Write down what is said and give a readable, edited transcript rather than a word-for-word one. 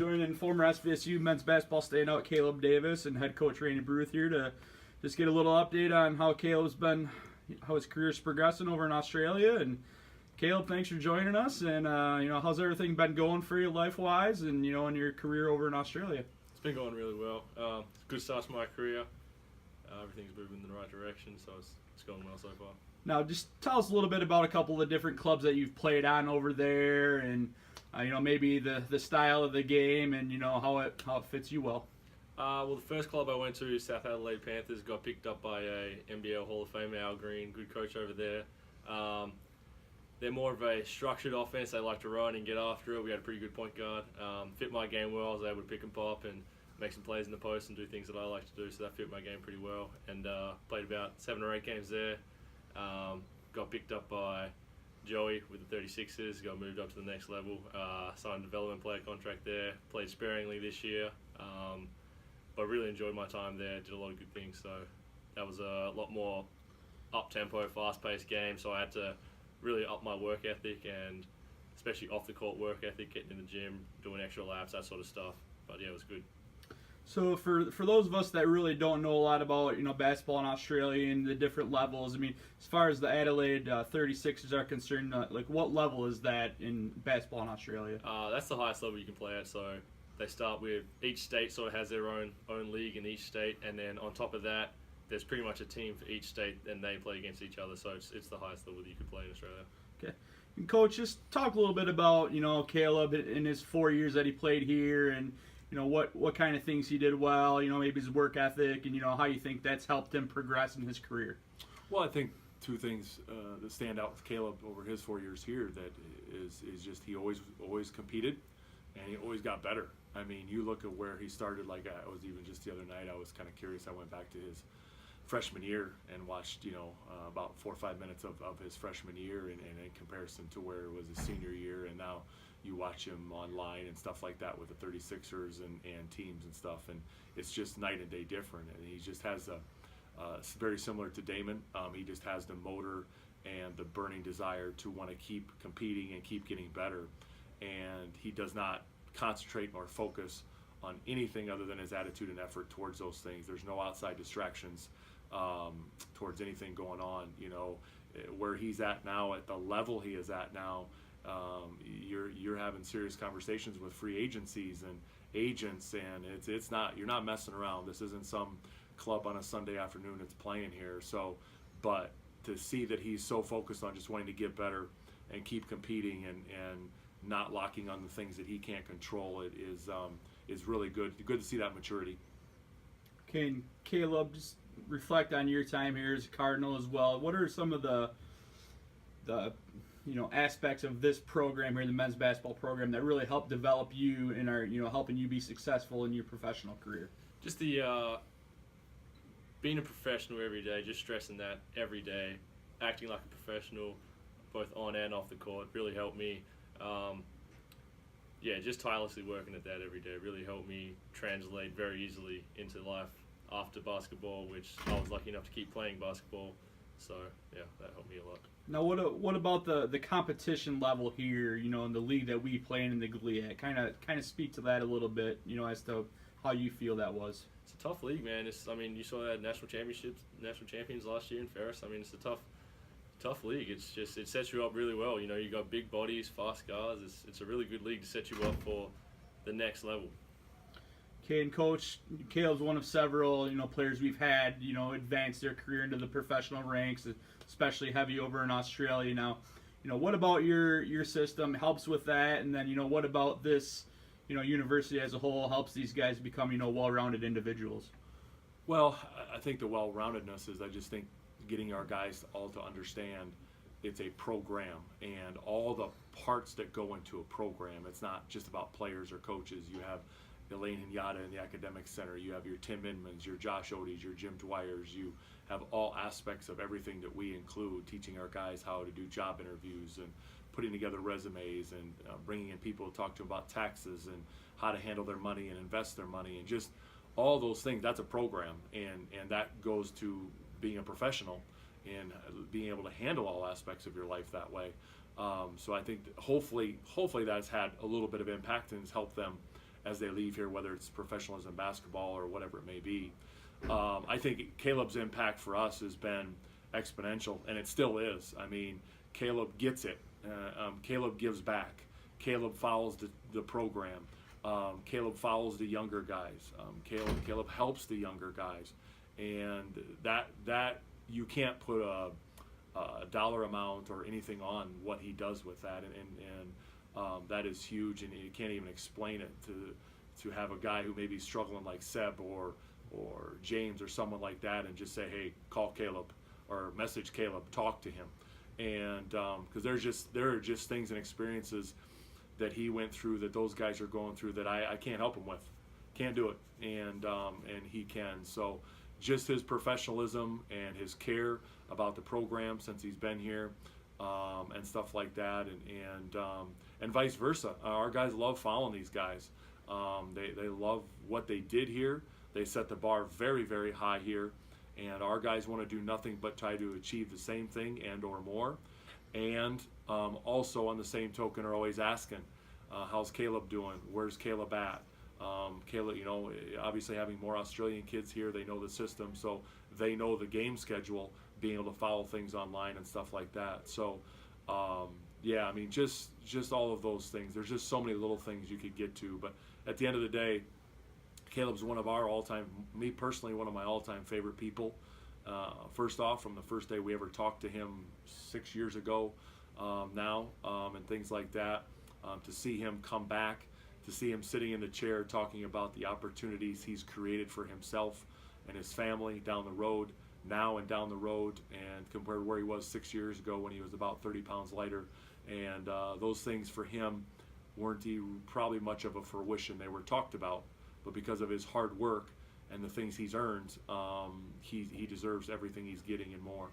joining former SVSU men's basketball standout Caleb Davis and head coach Randy Baruth here to just get a little update on how how his career's progressing over in Australia. And Caleb, thanks for joining us. And how's everything been going for you life-wise, and in your career over in Australia? It's been going really well. It's a good start to my career. Everything's moving in the right direction, so it's going well so far. Now, just tell us a little bit about a couple of different clubs that you've played on over there, and maybe the style of the game, and how it fits you well. Well, the first club I went to, South Adelaide Panthers, got picked up by a NBL Hall of Fame, Al Green, good coach over there. They're more of a structured offense. They like to run and get after it. We had a pretty good point guard. Fit my game well. I was able to pick and pop and make some plays in the post and do things that I like to do, so that fit my game pretty well. And played about 7 or 8 games there. Got picked up by Joey with the 36ers, got moved up to the next level, signed a development player contract there, played sparingly this year, but really enjoyed my time there, did a lot of good things. So that was a lot more up-tempo, fast-paced game, so I had to really up my work ethic, and especially off-the-court work ethic, getting in the gym, doing extra laps, that sort of stuff. But yeah, it was good. So for those of us that really don't know a lot about basketball in Australia and the different levels, as far as the Adelaide 36ers are concerned, what level is that in basketball in Australia? That's the highest level you can play at. So they start with, each state sort of has their own league in each state, and then on top of that, there's pretty much a team for each state, and they play against each other. So it's the highest level that you can play in Australia. Okay. And Coach, just talk a little bit about Caleb in his 4 years that he played here, and what kind of things he did well, maybe his work ethic, and how you think that's helped him progress in his career. Well, I think two things that stand out with Caleb over his 4 years here, that is just he always competed, and he always got better. I mean, you look at where he started. Like, I was even just the other night, I was kind of curious. I went back to his freshman year and watched about 4 or 5 minutes of his freshman year, and in comparison to where it was his senior year, and now you watch him online and stuff like that with the 36ers and teams and stuff, and it's just night and day different. And he just has it's very similar to Damon. He just has the motor and the burning desire to want to keep competing and keep getting better, and he does not concentrate nor focus on anything other than his attitude and effort towards those things. There's no outside distractions towards anything going on. Where he's at now, at the level he is at now, you're having serious conversations with free agencies and agents, and it's not, you're not messing around. This isn't some club on a Sunday afternoon that's playing here. So, but to see that he's so focused on just wanting to get better and keep competing and not locking on the things that he can't control, it is really good. Good to see that maturity. Okay, and Caleb, just reflect on your time here as a Cardinal as well. What are some of the aspects of this program here, the men's basketball program, that really helped develop you and are helping you be successful in your professional career? Just the being a professional every day, just stressing that every day, acting like a professional both on and off the court really helped me. Just tirelessly working at that every day really helped me translate very easily into life after basketball, which I was lucky enough to keep playing basketball. So yeah, that helped me a lot. Now, what about the competition level here? In the league that we play in the GLIAC, kind of speak to that a little bit. as to how you feel that was. It's a tough league, man. You saw that national champions last year in Ferris. It's a tough league. It sets you up really well. You got big bodies, fast guards. It's a really good league to set you up for the next level. Okay, and Coach, Caleb's one of several players we've had advance their career into the professional ranks, especially heavy over in Australia. Now, what about your system helps with that, and then what about this university as a whole helps these guys become well-rounded individuals? Well, I think the well-roundedness is, I just think, getting our guys all to understand it's a program, and all the parts that go into a program. It's not just about players or coaches. You have Elaine Hinyata in the Academic Center. You have your Tim Inmans, your Josh Odees, your Jim Dwyers. You have all aspects of everything that we include, teaching our guys how to do job interviews and putting together resumes and bringing in people to talk to them about taxes and how to handle their money and invest their money, and just all those things. That's a program, and that goes to being a professional and being able to handle all aspects of your life that way. So I think that hopefully that's had a little bit of impact and has helped them as they leave here, whether it's professionalism, basketball, or whatever it may be. I think Caleb's impact for us has been exponential, and it still is. I mean, Caleb gets it. Caleb gives back. Caleb follows the program. Caleb follows the younger guys. Caleb helps the younger guys, and that you can't put a dollar amount or anything on what he does with that, and that is huge, and you can't even explain it to have a guy who may be struggling like Seb or James or someone like that, and just say, hey, call Caleb or message Caleb, talk to him, and because there are just things and experiences that he went through that those guys are going through that I can't help him with, can't do it, and he can. So just his professionalism and his care about the program since he's been here, and stuff like that, and vice versa. Our guys love following these guys. They love what they did here. They set the bar very, very high here, and our guys want to do nothing but try to achieve the same thing and or more. And also on the same token are always asking, how's Caleb doing? Where's Caleb at? Caleb, obviously having more Australian kids here, they know the system, so they know the game schedule, being able to follow things online and stuff like that. So, yeah, I mean, just all of those things. There's just so many little things you could get to, but at the end of the day, Caleb's one of our all-time, me personally, one of my all-time favorite people. First off, from the first day we ever talked to him 6 years ago now, and things like that, to see him come back, to see him sitting in the chair talking about the opportunities he's created for himself and his family down the road, now and down the road, and compared to where he was 6 years ago when he was about 30 pounds lighter. And those things for him weren't probably much of a fruition. They were talked about, but because of his hard work and the things he's earned, he deserves everything he's getting and more.